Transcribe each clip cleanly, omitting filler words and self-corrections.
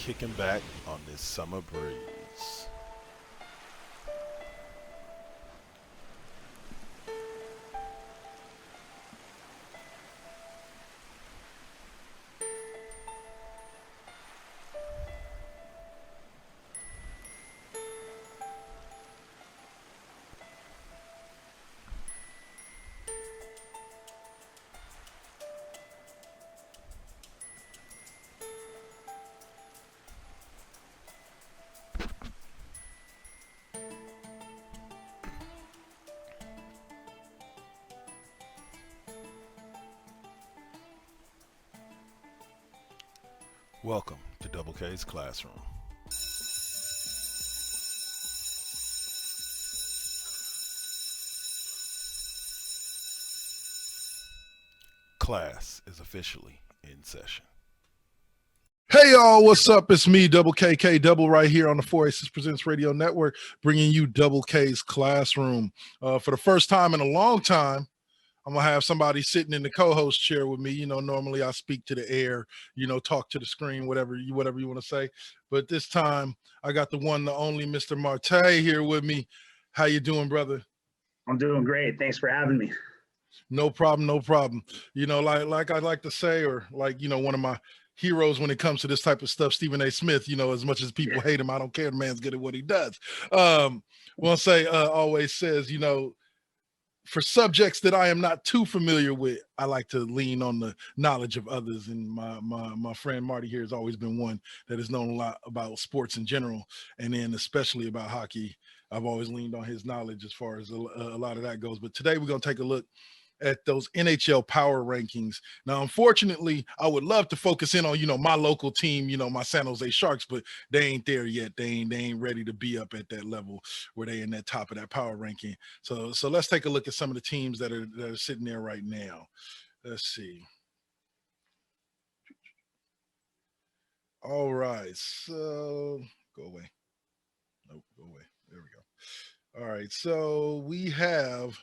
kicking back on this summer breeze. Welcome to Double K's Classroom. Class is officially in session. Hey y'all, what's up? It's me, Double KK Double, right here on the 486 Presents Radio Network, bringing you Double K's Classroom. For the first time in a long time, I'm gonna have somebody sitting in the co-host chair with me. You know, normally I speak to the air, talk to the screen, whatever you want to say. But this time I got the one, the only Mr. Marty here with me. How you doing, brother? I'm doing great. Thanks for having me. No problem, no problem. Like I like to say, or one of my heroes when it comes to this type of stuff, Stephen A. Smith, as much as people hate him, I don't care. The man's good at what he does. Always says, for subjects that I am not too familiar with, I like to lean on the knowledge of others. And my friend Marty here has always been one that has known a lot about sports in general, and then especially about hockey. I've always leaned on his knowledge as far as a lot of that goes. But today we're going to take a look at those NHL Power Rankings. Now, unfortunately, I would love to focus in on, my local team, my San Jose Sharks, but they ain't there yet. They ain't ready to be up at that level where they in that top of that power ranking. So let's take a look at some of the teams that are sitting there right now. Let's see. All right. So go away. Nope, go away. There we go. All right. So we have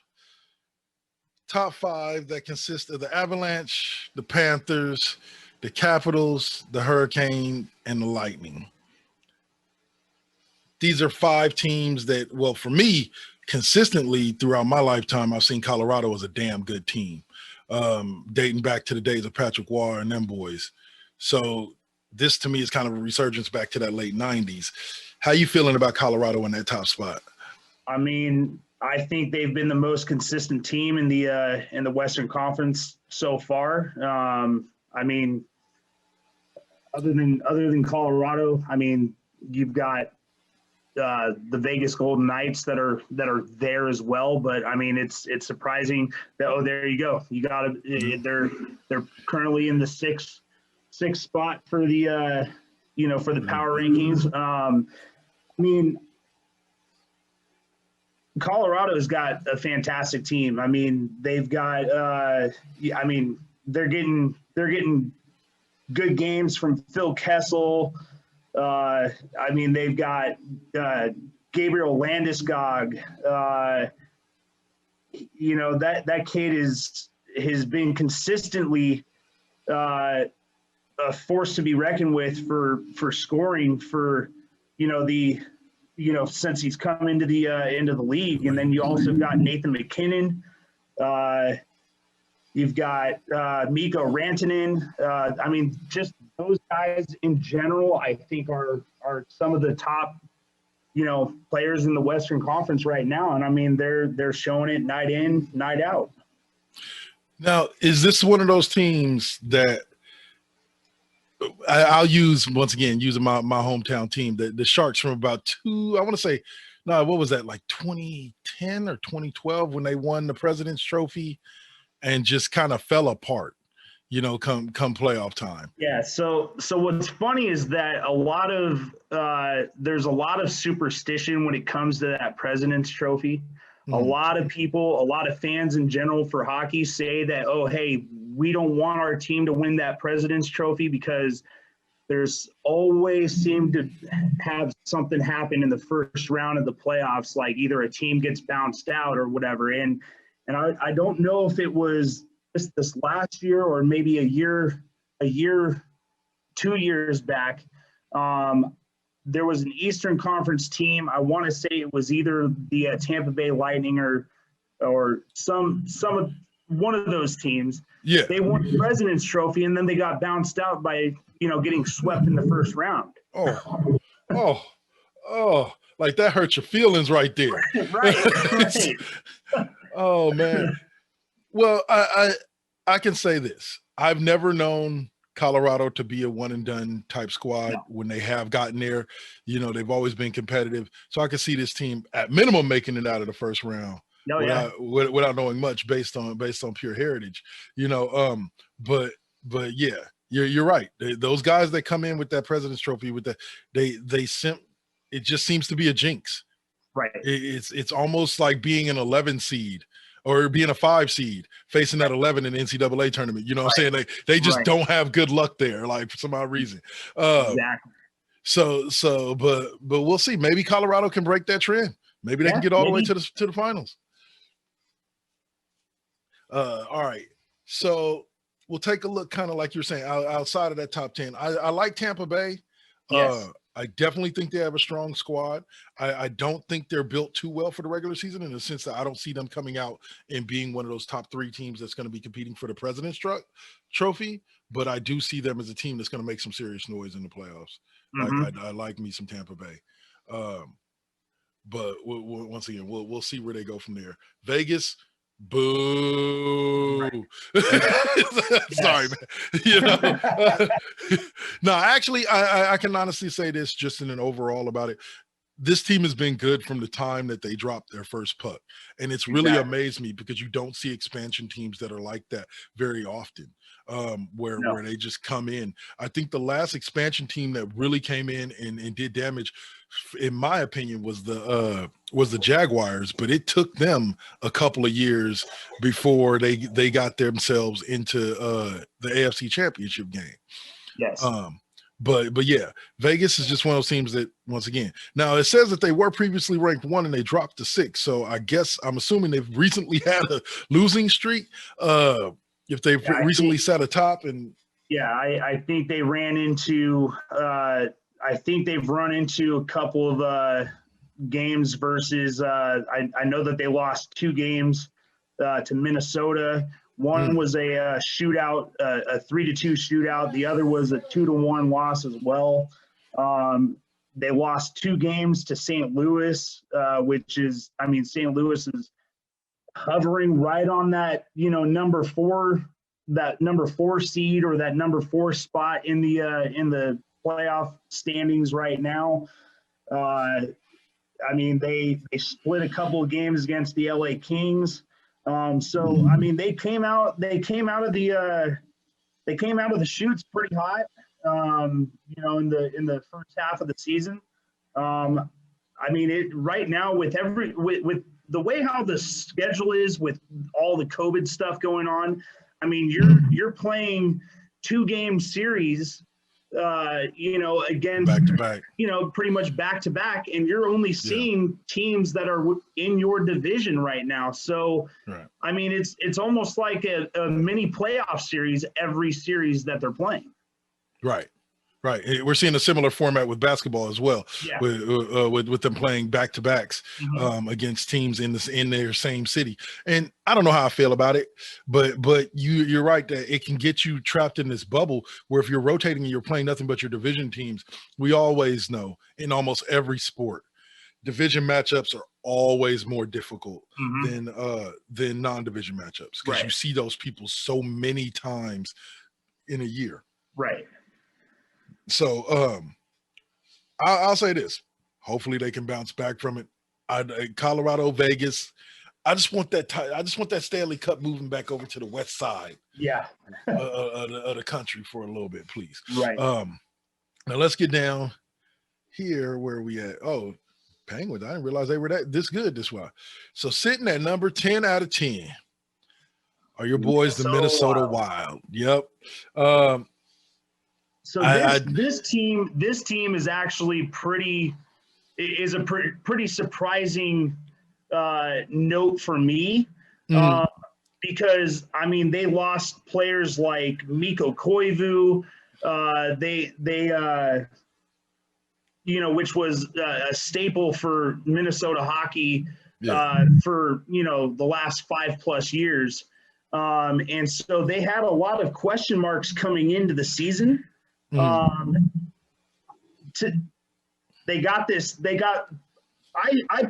top five that consist of the Avalanche, the Panthers, the Capitals, the Hurricane, and the Lightning. These are five teams that, well, for me, consistently throughout my lifetime, I've seen Colorado as a damn good team, dating back to the days of Patrick Roy and them boys. So this, to me, is kind of a resurgence back to that late 90s. How you feeling about Colorado in that top spot? I mean, I think they've been the most consistent team in the Western Conference so far. I mean, other than Colorado, I mean, you've got the Vegas Golden Knights that are there as well. But I mean, it's surprising that there you go. You got to they're currently in the sixth spot for the for the power rankings. I mean, Colorado's got a fantastic team. I mean, they've got they're getting good games from Phil Kessel. I mean, they've got Gabriel Landeskog. That kid has been consistently a force to be reckoned with for scoring for since he's come into the league. And then you also got Nathan McKinnon. You've got Mikko Rantanen. I mean, just those guys in general, I think are some of the top, players in the Western Conference right now. And I mean, they're showing it night in, night out. Now, is this one of those teams that I'll use, once again, using my hometown team, the Sharks from about what was that, like 2010 or 2012 when they won the President's Trophy and just kind of fell apart, come playoff time. Yeah. So what's funny is that there's a lot of superstition when it comes to that President's Trophy. A lot of people, a lot of fans in general for hockey say that, oh, hey, we don't want our team to win that President's Trophy because there's always seemed to have something happen in the first round of the playoffs, like either a team gets bounced out or whatever. And I don't know if it was this last year or maybe a year, 2 years back. There was an Eastern Conference team. I want to say it was either the Tampa Bay Lightning or one of those teams. Yeah. They won the President's Trophy, and then they got bounced out by getting swept in the first round. Like that hurts your feelings right there. Right. Oh man. Well, I can say this. I've never known Colorado to be a one and done type squad. No. When they have gotten there. They've always been competitive. So I can see this team at minimum making it out of the first round. Without knowing much based on pure heritage, but yeah, you're right. Those guys that come in with that President's Trophy with that, it just seems to be a jinx. Right. It's almost like being an 11 seed or being a 5 seed facing that 11 in the NCAA tournament. You know what I'm saying? They just don't have good luck there, like for some odd reason. Exactly. So, but we'll see. Maybe Colorado can break that trend. Maybe they can get all the way to the finals. All right. So we'll take a look, kind of like you're saying, outside of that top 10. I like Tampa Bay. Yes. I definitely think they have a strong squad. I don't think they're built too well for the regular season in the sense that I don't see them coming out and being one of those top 3 teams that's going to be competing for the President's Trophy. But I do see them as a team that's going to make some serious noise in the playoffs. Mm-hmm. I like me some Tampa Bay. But once again, we'll see where they go from there. Vegas. Boo. Sorry, man. No, actually, I can honestly say this just in an overall about it. This team has been good from the time that they dropped their first puck. And it's really amazed me because you don't see expansion teams that are like that very often, where they just come in. I think the last expansion team that really came in and did damage, in my opinion, was the Jaguars, but it took them a couple of years before they got themselves into the AFC Championship game. Yes. But yeah, Vegas is just one of those teams that, once again, now it says that they were previously ranked 1 and they dropped to 6. So I'm assuming they've recently had a losing streak. If they've recently sat atop and. Yeah, I think they ran into. I think they've run into a couple of games versus. I know that they lost 2 games to Minnesota. One was a shootout, a 3-2 shootout. The other was a 2-1 loss as well. They lost 2 games to St. Louis, which is, St. Louis is hovering right on that, number 4 seed or that number 4 spot in the playoff standings right now. They split a couple of games against the LA Kings. They came out of the chutes pretty hot, in the first half of the season. Right now with the way how the schedule is with all the COVID stuff going on, you're playing 2-game series, against back to back, pretty much back to back, and you're only seeing teams that are in your division right now. So, it's almost like a mini playoff series every series that they're playing. Right. We're seeing a similar format with basketball as well, with them playing back-to-backs against teams in their same city. And I don't know how I feel about it, but you're right that it can get you trapped in this bubble where if you're rotating and you're playing nothing but your division teams, we always know in almost every sport, division matchups are always more difficult than non-division matchups because you see those people so many times in a year. Right. So I'll say this. Hopefully they can bounce back from it. Colorado, Vegas. I just want that Stanley Cup moving back over to the west side of the country for a little bit, please. Right. Now let's get down here where we at. Oh, Penguins. I didn't realize they were this good this way. So sitting at number 10 out of 10 are your boys, the Minnesota Wild. Yep. So this team is actually pretty surprising note for me because they lost players like Mikko Koivu. which was a staple for Minnesota hockey for, the last 5+ years. And so they had a lot of question marks coming into the season. I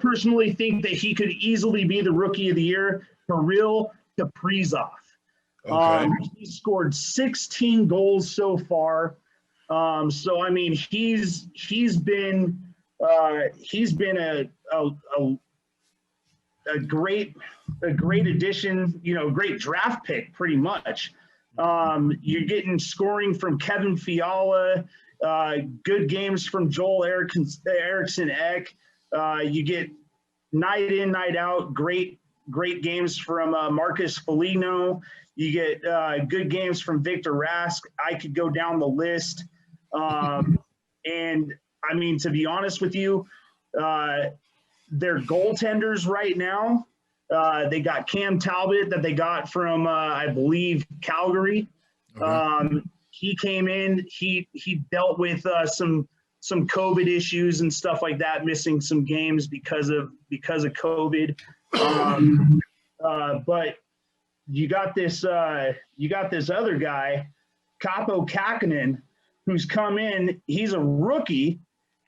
personally think that he could easily be the rookie of the year, Kirill Kaprizov. Okay. He scored 16 goals so far. So I mean, he's been a great addition, great draft pick, pretty much. You're getting scoring from Kevin Fiala, good games from Joel Eriksson Ek. You get night in, night out, great games from Marcus Foligno. You get good games from Victor Rask. I could go down the list. And I mean, to be honest with you, their goaltenders right now, they got Cam Talbot that they got from, I believe, Calgary. Okay. He came in, he dealt with some COVID issues and stuff like that, missing some games because of COVID. But you got this other guy, Kaapo Kähkönen, who's come in. He's a rookie,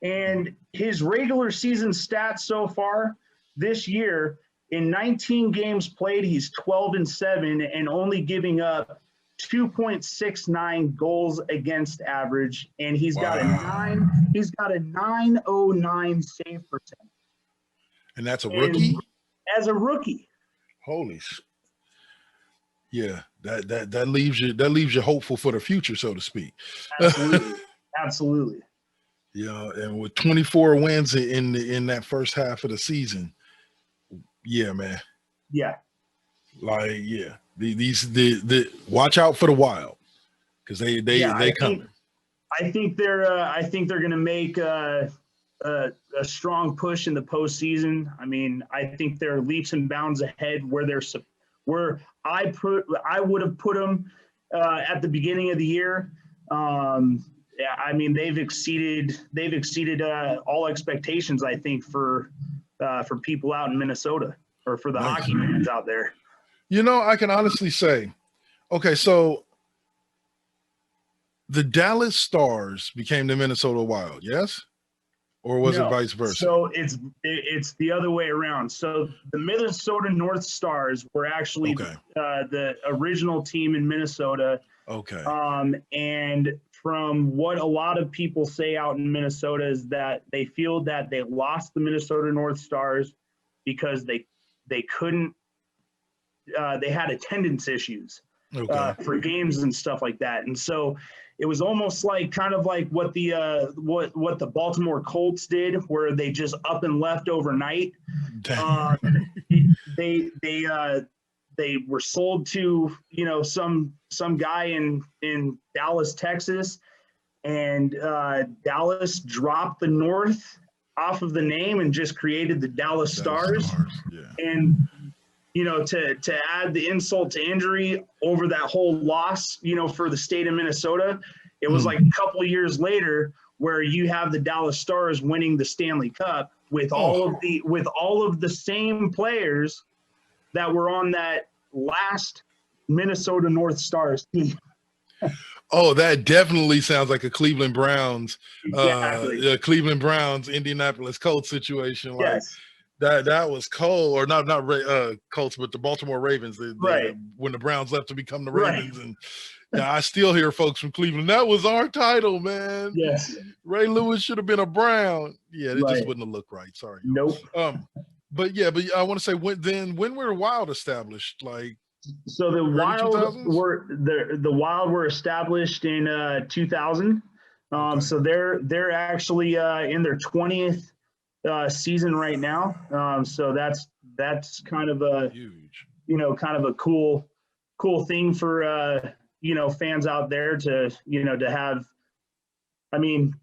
and his regular season stats so far this year, in 19 games played, he's 12-7 and only giving up 2.69 goals against average, and he's got a 909 save percentage. And that's a rookie? As a rookie. Holy yeah, that leaves you hopeful for the future, so to speak. Absolutely. Yeah, and with 24 wins in that first half of the season, yeah, man. Yeah. Like, yeah, these watch out for the Wild, because they coming. I think they're going to make a strong push in the postseason. I mean, I think they're leaps and bounds ahead where I would have put them at the beginning of the year. Yeah, I mean, they've exceeded all expectations, I think, for people out in Minnesota, or for the hockey fans out there. I can honestly say, okay, so the Dallas Stars became the Minnesota Wild, yes? Or was it vice versa? So it's the other way around. So the Minnesota North Stars were actually the original team in Minnesota. Okay. And from what a lot of people say out in Minnesota is that they feel that they lost the Minnesota North Stars because they couldn't. They had attendance issues for games and stuff like that, and so it was almost like kind of like what the Baltimore Colts did, where they just up and left overnight. They were sold to some guy in Dallas, Texas, and Dallas dropped the North off of the name and just created the Dallas Stars. Yeah. And to add the insult to injury over that whole loss, for the state of Minnesota, it was like a couple of years later where you have the Dallas Stars winning the Stanley Cup with all of the same players that were on that last Minnesota North Stars team. Oh, that definitely sounds like a Cleveland Browns, Exactly. Cleveland Browns, Indianapolis Colts situation. Like, yes. That was Cole, or not Colts, but the Baltimore Ravens. When the Browns left to become the Ravens, and I still hear folks from Cleveland, that was our title, man. Yes. Ray Lewis should have been a Brown. Yeah, it just wouldn't have looked right. Sorry. Nope. But I want to say when were Wild established? Like, so the Wild were established in 2000. So they're actually in their 20th season right now. So that's kind of a huge, kind of a cool thing for fans out there to to have. I mean,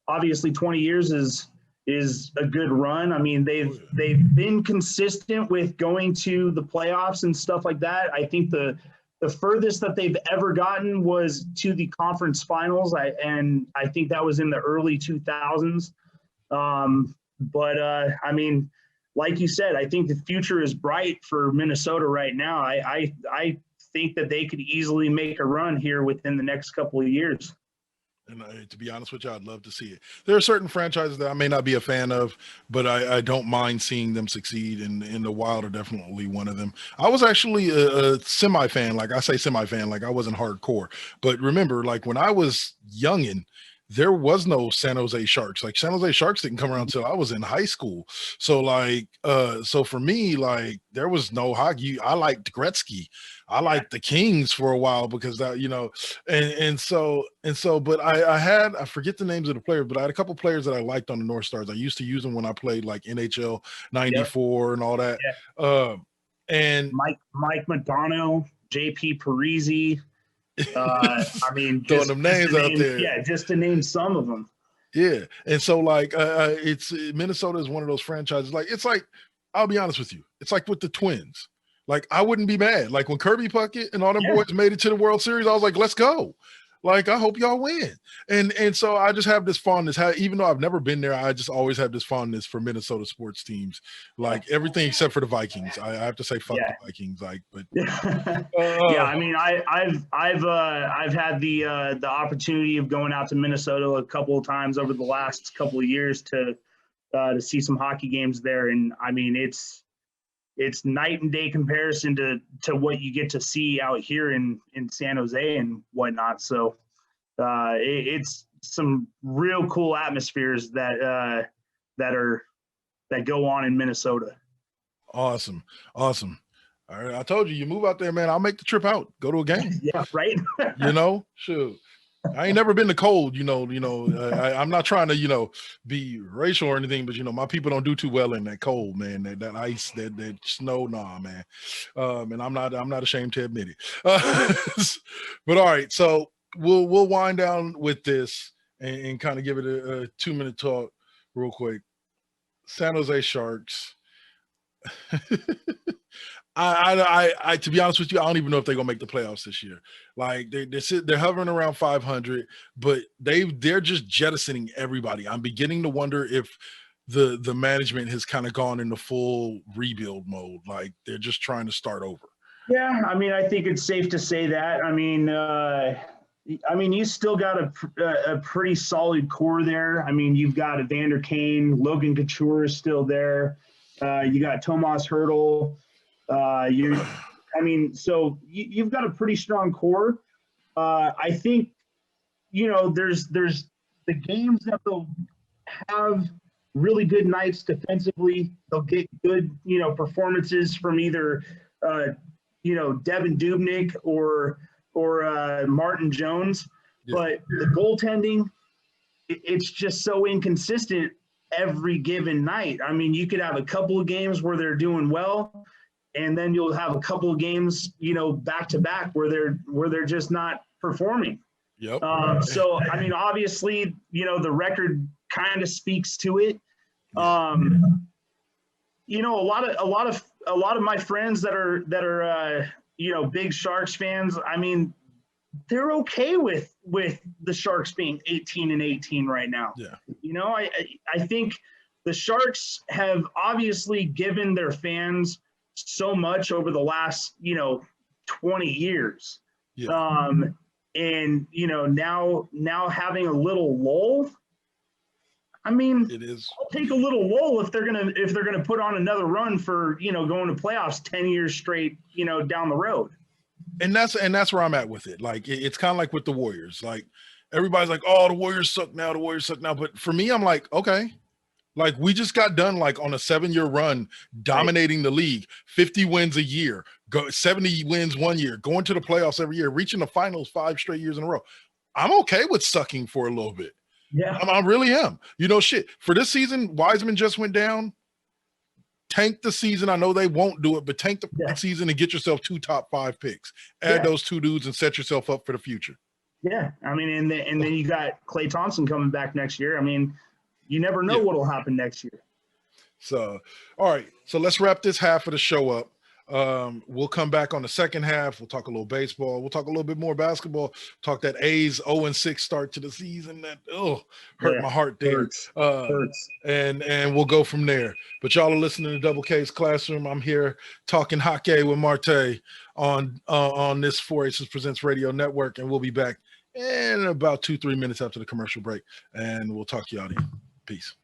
obviously 20 years is a good run. I mean, they've been consistent with going to the playoffs and stuff like that. I think the furthest that they've ever gotten was to the conference finals. I think that was in the early 2000s. I mean, like you said, I think the future is bright for Minnesota right now. I think that they could easily make a run here within the next couple of years. And to be honest with you, I'd love to see it. There are certain franchises that I may not be a fan of, but I don't mind seeing them succeed. And the Wild are definitely one of them. I was actually a semi-fan. Like I say semi-fan, like I wasn't hardcore. But remember, like when I was youngin', there was no San Jose Sharks. Like San Jose Sharks didn't come around until I was in high school. So like, so for me, like there was no hockey. I liked Gretzky. I liked the Kings for a while because that, you know, and so, but I forget the names of the players, but I had a couple players that I liked on the North Stars. I used to use them when I played like NHL 94 and all that. Yeah. And Mike Madonna, JP Parisi. I mean, throwing them names out there. Yeah, just to name some of them. Yeah, and so like it's Minnesota is one of those franchises. Like it's like I'll be honest with you, it's like with the Twins. Like I wouldn't be mad. Like when Kirby Puckett and all them boys made it to the World Series, I was like, let's go. Like I hope y'all win. And so I just have this fondness. Even though I've never been there, I just always have this fondness for Minnesota sports teams. Like everything except for the Vikings. I have to say fuck the Vikings. Like, but yeah, I mean, I've had the opportunity of going out to Minnesota a couple of times over the last couple of years to see some hockey games there, and I mean it's night and day comparison to what you get to see out here in San Jose and whatnot. So it's some real cool atmospheres that go on in Minnesota. Awesome. All right, I told you, you move out there, man. I'll make the trip out. Go to a game. Yeah, right. You know, sure. I ain't never been to cold, I'm not trying to, be racial or anything, but my people don't do too well in that cold, man. That ice, that snow, nah, man. And I'm not ashamed to admit it. But all right, so we'll wind down with this and kind of give it a 2-minute talk real quick. San Jose Sharks. I to be honest with you, I don't even know if they're gonna make the playoffs this year. Like they're hovering around 500, but they're just jettisoning everybody. I'm beginning to wonder if the management has kind of gone into full rebuild mode. Like they're just trying to start over. Yeah, I mean, I think it's safe to say that. I mean, you still got a pretty solid core there. I mean, you've got Evander Kane, Logan Couture is still there. You got Tomas Hertl. So you've got a pretty strong core. I think, there's the games that they'll have really good nights defensively. They'll get good, performances from either, Devin Dubnyk or Martin Jones. Yeah. But the goaltending, it's just so inconsistent every given night. I mean, you could have a couple of games where they're doing well, and then you'll have a couple of games, back to back where they're just not performing. Yep. So I mean, obviously, the record kind of speaks to it. A lot of my friends that are big Sharks fans, I mean, they're okay with the Sharks being 18-18 right now. Yeah. I think the Sharks have obviously given their fans so much over the last 20 years. Yeah. And now having a little lull, I mean, it is. I'll take a little lull if they're gonna put on another run for going to playoffs 10 years straight down the road. And that's where I'm at with it. Like it's kind of like with the Warriors. Like everybody's like, oh, the Warriors suck now. But for me, I'm like, okay. Like we just got done like on a 7-year run, dominating the league, 50 wins a year, 70 wins 1 year, going to the playoffs every year, reaching the finals 5 straight years in a row. I'm okay with sucking for a little bit. Yeah, I really am. Shit. For this season, Wiseman just went down. Tank the season. I know they won't do it, but tank the season and get yourself 2 top 5 picks. Add those 2 dudes and set yourself up for the future. Yeah, I mean, and then you got Klay Thompson coming back next year. I mean, you never know what will happen next year. So, all right. So let's wrap this half of the show up. We'll come back on the second half. We'll talk a little baseball. We'll talk a little bit more basketball. Talk that A's 0-6 start to the season that hurt my heart there. Hurts. And we'll go from there. But y'all are listening to Double K's Classroom. I'm here talking hockey with Marty on this 4Aces Presents Radio Network, and we'll be back in about 2-3 minutes after the commercial break, and we'll talk to y'all then. Peace.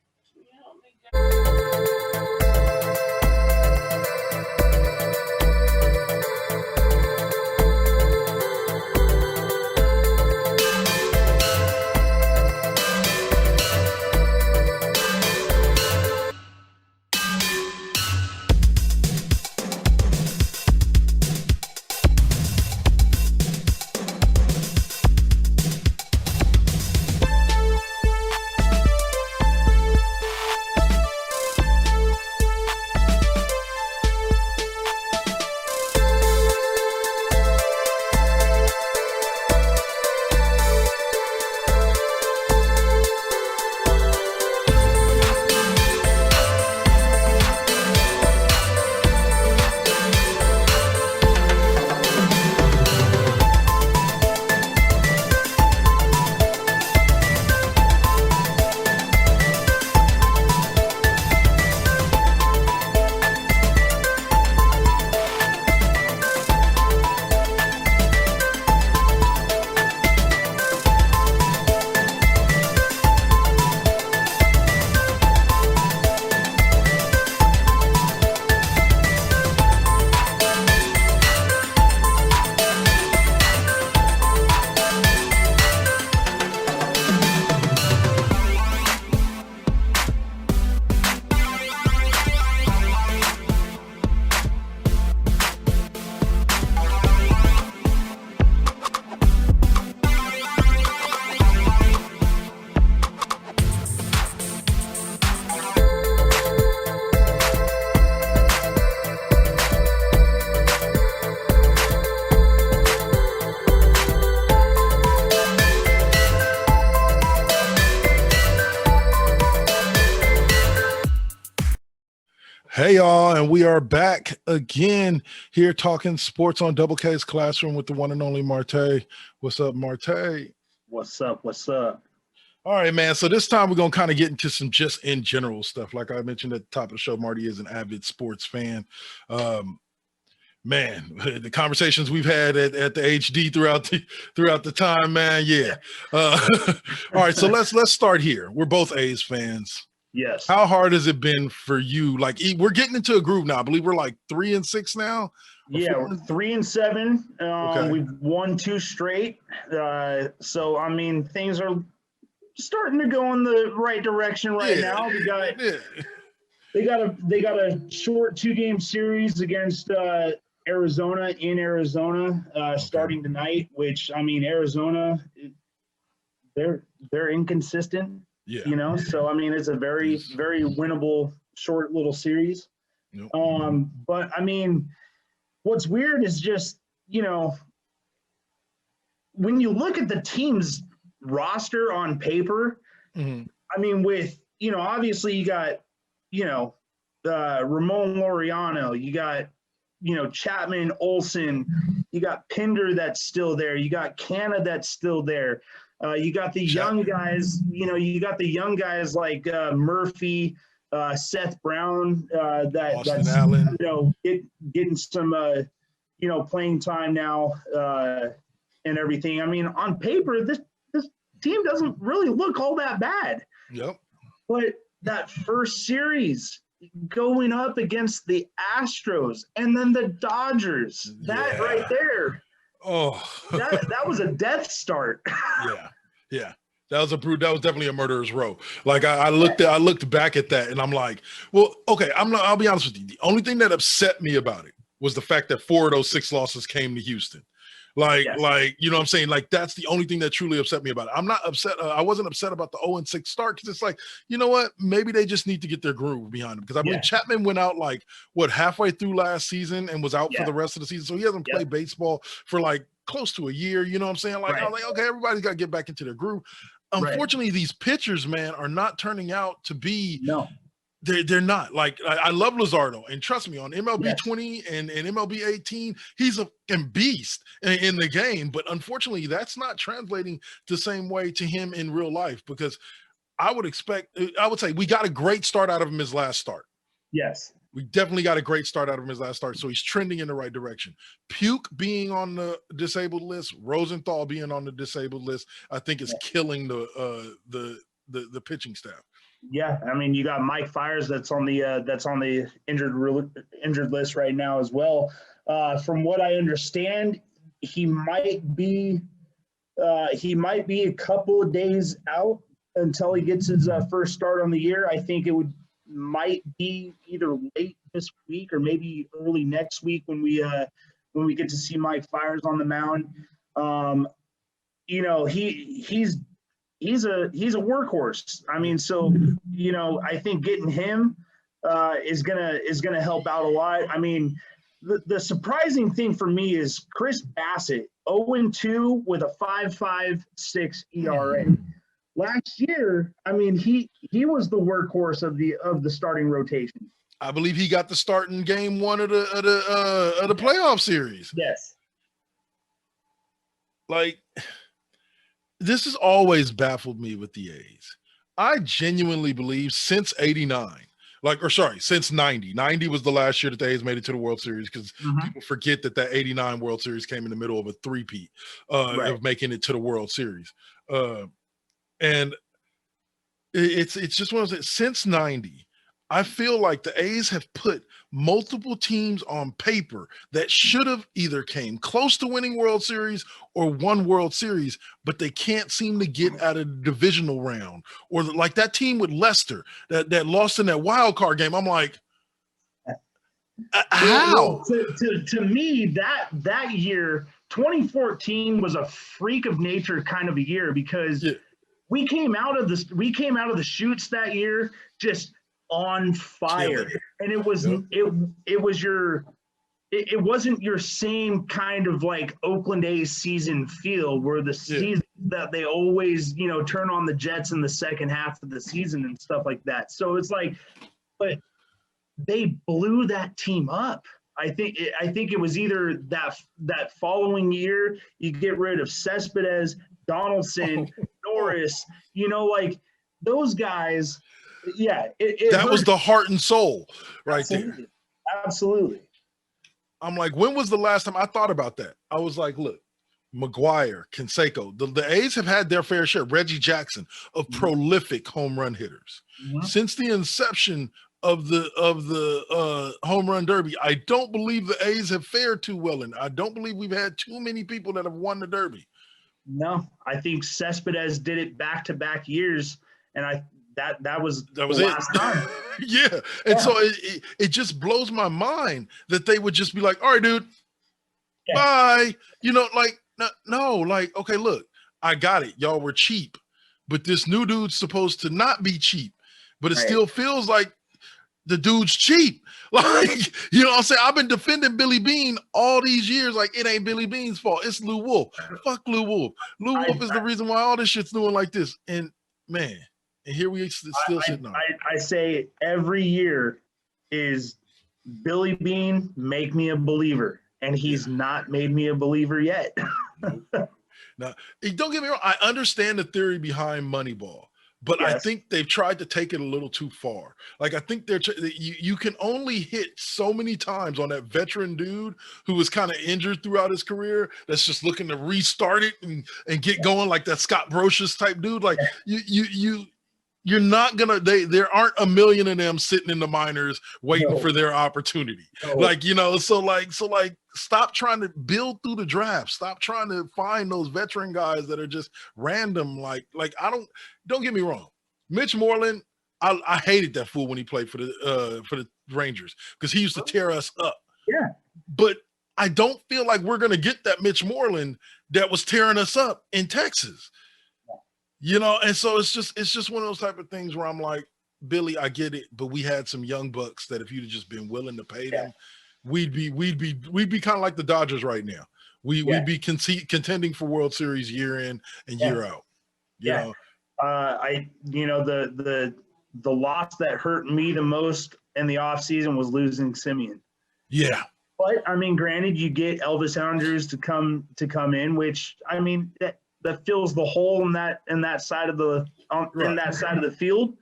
Hey y'all, and we are back again here talking sports on Double K's Classroom with the one and only Marty. What's up, Marty? What's up? What's up? All right, man. So this time we're going to kind of get into some just in general stuff. Like I mentioned at the top of the show, Marty is an avid sports fan. Man, the conversations we've had at the HD throughout the time, man. Yeah. All right, so let's start here. We're both A's fans. Yes. How hard has it been for you? Like, we're getting into a groove now. I believe we're like 3-6 now. Yeah, we're 3-7. Okay. We've won 2 straight. So I mean, things are starting to go in the right direction right now. They got a short 2-game series against Arizona in Arizona starting tonight. Which, I mean, Arizona, they're inconsistent. Yeah. You know, so I mean, it's a very, very winnable short little series. Yep. But I mean, what's weird is just, you know, when you look at the team's roster on paper, Mm-hmm. I mean, with, you know, obviously you got, you know, Ramon Laureano, you got, you know, Chapman, Olsen, you got Pinder that's still there, you got Canna that's still there. You got the young guys, you know, you got the young guys like Murphy, Seth Brown, that's Allen. You know, getting some, you know, playing time now and everything. I mean, on paper, this team doesn't really look all that bad. Yep. But that first series going up against the Astros and then the Dodgers, that right there. Oh, that was a death start. Yeah. That was definitely a murderer's row. Like I looked back at that and I'm like, well, okay, I'll be honest with you. The only thing that upset me about it was the fact that 4 of those 6 losses came to Houston. Like, you know what I'm saying? Like, that's the only thing that truly upset me about it. I'm not upset. I wasn't upset about the 0-6 start because it's like, you know what? Maybe they just need to get their groove behind them. Because I believe Chapman went out halfway through last season and was out for the rest of the season. So he hasn't played baseball for close to a year. You know what I'm saying? I was like, okay, everybody's got to get back into their groove. Unfortunately, these pitchers, man, are not turning out to be They're not. Like, I love Luzardo, and trust me, on MLB Yes. 20 and MLB 18, he's a beast in the game. But unfortunately, that's not translating the same way to him in real life, because I would say we got a great start out of him his last start. Yes. We definitely got a great start out of him his last start. So he's trending in the right direction. Puke being on the disabled list, Rosenthal being on the disabled list, I think is killing the pitching staff. Yeah, I mean, you got Mike Fiers that's on the injured list right now as well. From what I understand, he might be a couple of days out until he gets his first start on the year. I think it might be either late this week or maybe early next week when we get to see Mike Fiers on the mound. You know, he's a workhorse. I mean, so, you know, I think getting him is gonna help out a lot. I mean, the surprising thing for me is Chris Bassett, 0-2 with a 5.56 ERA. Last year, I mean, he was the workhorse of the starting rotation. I believe he got the start in game 1 of the playoff series. Yes. Like, this has always baffled me with the A's. I genuinely believe since 89, since 90. 90 was the last year that the A's made it to the World Series, because people forget that 89 World Series came in the middle of a three-peat of making it to the World Series. And it's just one of those, since 90, I feel like the A's have put multiple teams on paper that should have either came close to winning World Series or won World Series, but they can't seem to get out of the divisional round. Or like that team with Leicester that lost in that wild card game. I'm like, how? To me, that year, 2014 was a freak of nature kind of a year, because we came out of the chutes that year just on fire, and it wasn't your same kind of like Oakland A's season feel, where the season that they always, you know, turn on the Jets in the second half of the season and stuff like that. So it's like, but they blew that team up. I think it was either that following year you get rid of Cespedes, Donaldson, Norris, you know, like those guys. Yeah, that was the heart and soul right there. Absolutely. I'm like, when was the last time I thought about that? I was like, look, McGuire, Canseco, the A's have had their fair share, Reggie Jackson, of prolific home run hitters. Since the inception of the home run derby, I don't believe the A's have fared too well, and I don't believe we've had too many people that have won the derby. No, I think Cespedes did it back-to-back years, and that was the last time. Yeah. And so it just blows my mind that they would just be like, all right, dude, bye. You know, like, no, like, okay, look, I got it. Y'all were cheap, but this new dude's supposed to not be cheap, but it still feels like the dude's cheap. Like, you know what I'm saying? I've been defending Billy Beane all these years. Like, it ain't Billy Beane's fault. It's Lou Wolf. Fuck Lou Wolf. Lou Wolf is the reason why all this shit's doing like this. And man, and here we still sitting on. I say every year is Billy Beane, make me a believer. And he's not made me a believer yet. Now, don't get me wrong. I understand the theory behind Moneyball, but I think they've tried to take it a little too far. Like, I think you can only hit so many times on that veteran dude who was kind of injured throughout his career, that's just looking to restart it and get going, like that Scott Brocious type dude. Like, you're not gonna. There aren't a million of them sitting in the minors waiting for their opportunity. Like, you know, so stop trying to build through the draft. Stop trying to find those veteran guys that are just random. Like don't get me wrong. Mitch Moreland, I hated that fool when he played for the Rangers, because he used to tear us up. Yeah, but I don't feel like we're gonna get that Mitch Moreland that was tearing us up in Texas. You know, and so it's just one of those type of things where I'm like, Billy, I get it, but we had some young bucks that if you'd have just been willing to pay them, we'd be kind of like the Dodgers right now. We'd be contending for World Series year in and year out. You know, the the loss that hurt me the most in the offseason was losing Simeon. Yeah. But I mean, granted, you get Elvis Andrews to come in, which I mean that fills the hole in that side of the field.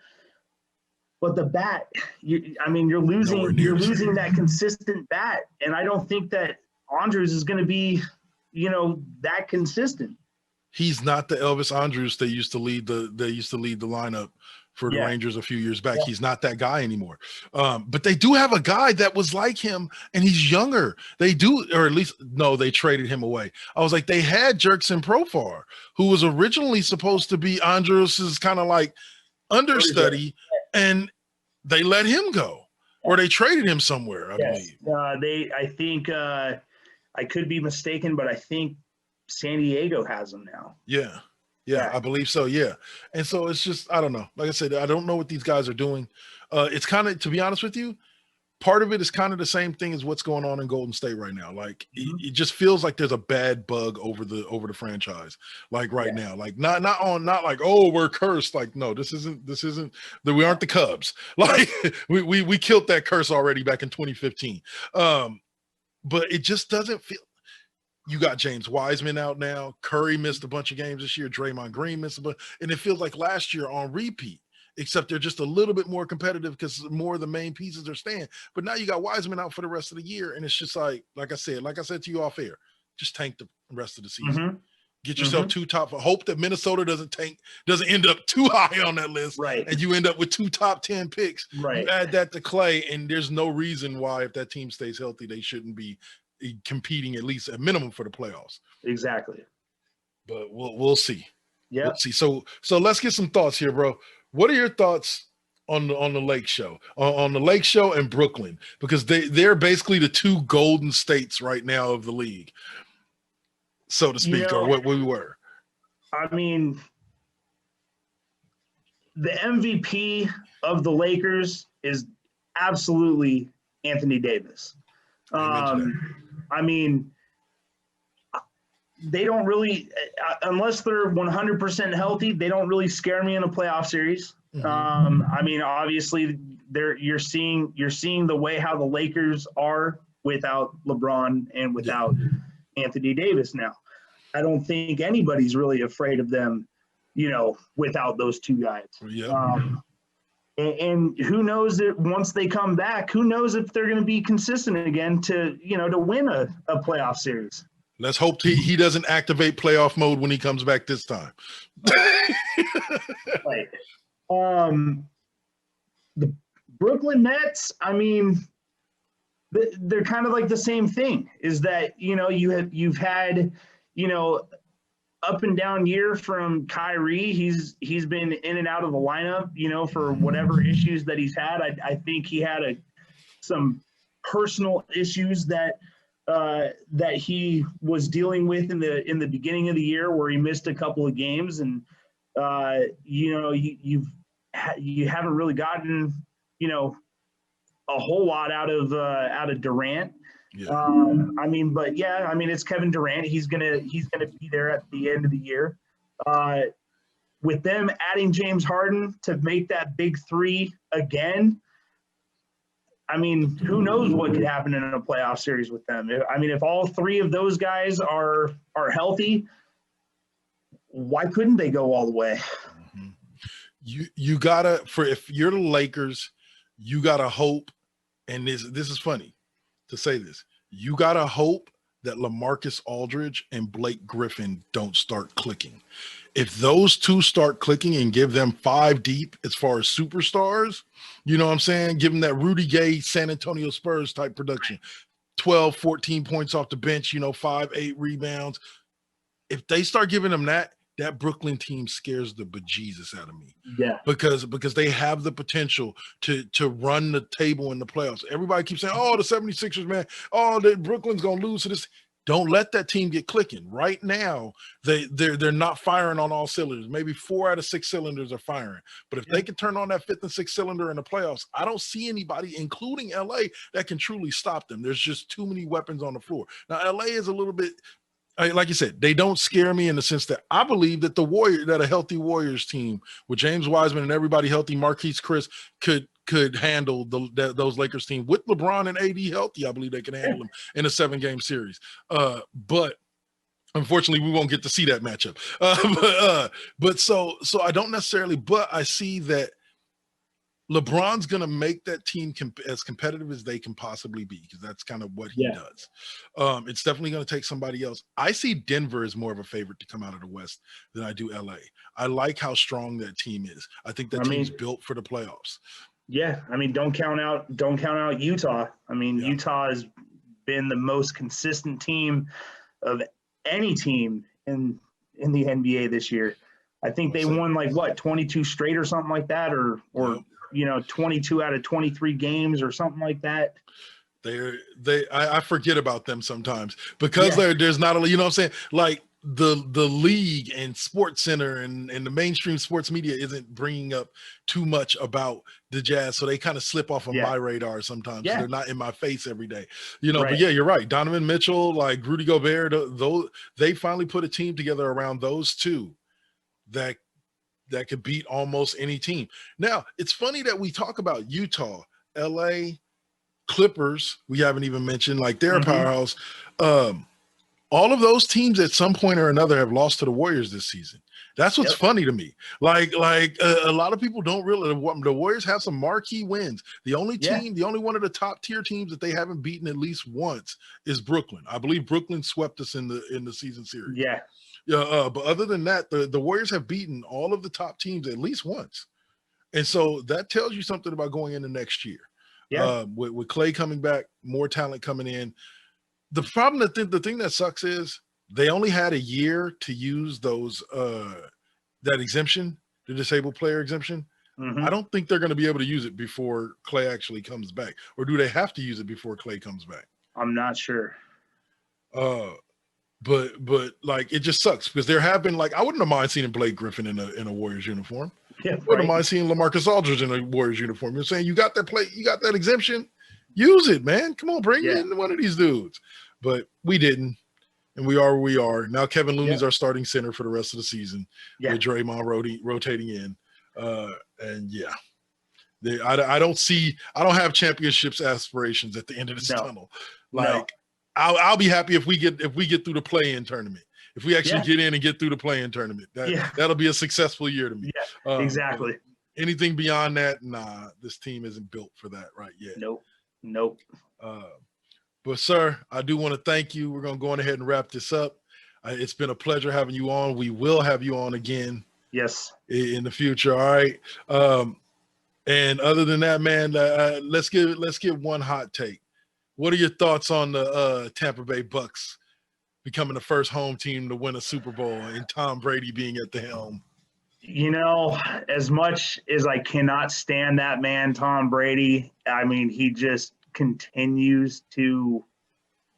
But the bat, you're losing that consistent bat, and I don't think that Andrews is going to be, that consistent. He's not the Elvis Andrews that used to lead the lineup for the Rangers a few years back. Yeah. He's not that guy anymore. But they do have a guy that was like him, and he's younger. They do, or at least, no, they traded him away. I was like, they had Jerkson Profar, who was originally supposed to be Andrews' kind of like understudy, and they let him go, or they traded him somewhere, I believe. I think, I could be mistaken, but I think San Diego has him now. Yeah, I believe so. Yeah. And so it's just, I don't know. Like I said, I don't know what these guys are doing. It's kind of, to be honest with you, part of it is kind of the same thing as what's going on in Golden State right now. Like it just feels like there's a bad bug over the franchise. Like right now, like not like, oh, we're cursed. Like, no, this isn't that we aren't the Cubs. Like we killed that curse already back in 2015. But it just doesn't feel. You got James Wiseman out now. Curry missed a bunch of games this year. Draymond Green missed a bunch. And it feels like last year on repeat, except they're just a little bit more competitive because more of the main pieces are staying. But now you got Wiseman out for the rest of the year. And it's just like I said to you off air, just tank the rest of the season. Mm-hmm. Get yourself two top. Hope that Minnesota doesn't end up too high on that list. Right. And you end up with 2 top 10 picks. Right. You add that to Clay, and there's no reason why, if that team stays healthy, they shouldn't be competing at least at minimum for the playoffs. Exactly. But we'll see. Yeah. We'll see. So let's get some thoughts here, bro. What are your thoughts on the Lake Show, on the Lake Show and Brooklyn? Because they're basically the 2 golden states right now of the league, so to speak, or what we were. I mean, the MVP of the Lakers is absolutely Anthony Davis. I mean, they don't really, unless they're 100% healthy, they don't really scare me in a playoff series. Mm-hmm. I mean, obviously, you're seeing the way how the Lakers are without LeBron and without Anthony Davis now. I don't think anybody's really afraid of them, without those 2 guys. Yeah. And who knows that once they come back, who knows if they're going to be consistent again to win a playoff series. Let's hope he doesn't activate playoff mode when he comes back this time. Right. The Brooklyn Nets, I mean, they're kind of like the same thing, is that, you've had, up and down year from Kyrie. He's been in and out of the lineup, for whatever issues that he's had. I think he had some personal issues that he was dealing with in the beginning of the year, where he missed a couple of games, and you haven't really gotten a whole lot out of Durant. Yeah. I mean, it's Kevin Durant. He's gonna be there at the end of the year. With them adding James Harden to make that big 3 again, I mean, who knows what could happen in a playoff series with them? I mean, if all 3 of those guys are healthy, why couldn't they go all the way? Mm-hmm. You gotta, if you're the Lakers, you gotta hope, and this is funny to say this, you gotta hope that LaMarcus Aldridge and Blake Griffin don't start clicking. If those 2 start clicking and give them 5 deep as far as superstars, you know what I'm saying? Give them that Rudy Gay, San Antonio Spurs type production, 12, 14 points off the bench, 5, 8 rebounds. If they start giving them that Brooklyn team scares the bejesus out of me. Yeah. Because they have the potential to run the table in the playoffs. Everybody keeps saying, oh, the 76ers, man, oh, Brooklyn's going to lose to this. Don't let that team get clicking. Right now, they're not firing on all cylinders. Maybe 4 out of 6 cylinders are firing. But if they can turn on that 5th and 6th cylinder in the playoffs, I don't see anybody, including LA, that can truly stop them. There's just too many weapons on the floor. Now, LA is a little bit like you said, they don't scare me in the sense that I believe that a healthy Warriors team with James Wiseman and everybody healthy, Marquise Chris could handle those Lakers team with LeBron and AD healthy. I believe they can handle them in a 7-game series. But unfortunately, we won't get to see that matchup. But so I don't necessarily, but I see that LeBron's going to make that team as competitive as they can possibly be, because that's kind of what he does. It's definitely going to take somebody else. I see Denver as more of a favorite to come out of the West than I do LA. I like how strong that team is. I think that team's built for the playoffs. Yeah, I mean, don't count out Utah. I mean, Utah has been the most consistent team of any team in the NBA this year. I think they won 22 straight or something like that, or 22 out of 23 games or something like that. I forget about them sometimes because there's not a, you know what I'm saying? Like the league and Sports Center and the mainstream sports media isn't bringing up too much about the Jazz, so they kind of slip off of my radar sometimes. They're not in my face every day, But yeah, you're right. Donovan Mitchell, like Rudy Gobert, those they finally put a team together around those two that could beat almost any team. Now, it's funny that we talk about Utah, LA, Clippers, we haven't even mentioned, like they're a powerhouse. All of those teams at some point or another have lost to the Warriors this season. That's what's funny to me. Like a lot of people don't realize the Warriors have some marquee wins. The only team, the only one of the top tier teams that they haven't beaten at least once is Brooklyn. I believe Brooklyn swept us in the season series. But other than that, the Warriors have beaten all of the top teams at least once. And so that tells you something about going into next year. With Clay coming back, more talent coming in. The problem, the thing that sucks is they only had a year to use those that exemption, the disabled player exemption. I don't think they're going to be able to use it before Clay actually comes back. Or do they have to use it before Clay comes back? I'm not sure. But like it just sucks because there have been, like, I wouldn't have mind seeing Blake Griffin in a Warriors uniform. I wouldn't mind seeing LaMarcus Aldridge in a Warriors uniform. You're saying you got that exemption, use it, man. Come on, bring in one of these dudes. But we didn't, and we are where we are now. Kevin Looney's our starting center for the rest of the season with Draymond rotating in, and I don't have championships aspirations at the end of this tunnel. Like. I'll be happy if we get through the play-in tournament. If we actually get in and get through the play-in tournament, that'll be a successful year to me. Exactly. Anything beyond that, nah, this team isn't built for that right yet. Nope. But sir, I do want to thank you. We're gonna go on ahead and wrap this up. It's been a pleasure having you on. We will have you on again. Yes. In the future. All right. And other than that, man, let's give one hot take. What are your thoughts on the Tampa Bay Bucks becoming the first home team to win a Super Bowl and Tom Brady being at the helm? As much as I cannot stand that man, Tom Brady, I mean, he just continues to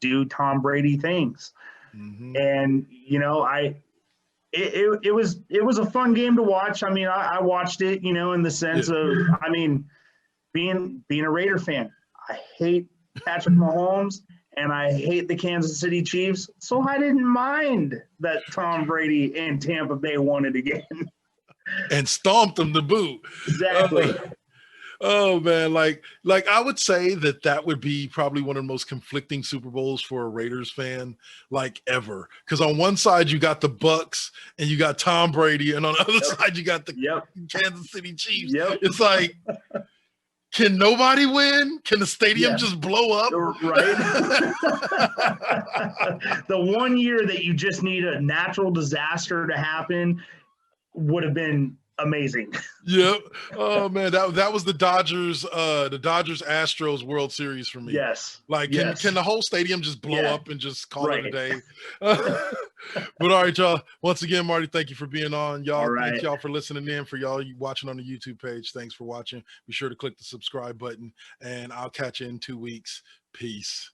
do Tom Brady things. And, it was a fun game to watch. I mean, I watched it, in the sense of, I mean, being a Raider fan, I hate Patrick Mahomes, and I hate the Kansas City Chiefs, so I didn't mind that Tom Brady and Tampa Bay won it again. And stomped them to boot. Exactly. Oh man, like I would say that would be probably one of the most conflicting Super Bowls for a Raiders fan like ever. Because on one side you got the Bucks and you got Tom Brady, and on the other side you got the Kansas City Chiefs. It's like, can nobody win? Can the stadium just blow up? Right. The one year that you just need a natural disaster to happen would have been amazing. Yep. Oh man, that was the Dodgers Astros World Series for me. Yes. Like can the whole stadium just blow up and just call it a day? But all right, y'all. Once again, Marty, thank you for being on. Y'all, thank y'all for listening in. For y'all watching on the YouTube page, thanks for watching. Be sure to click the subscribe button, and I'll catch you in 2 weeks. Peace.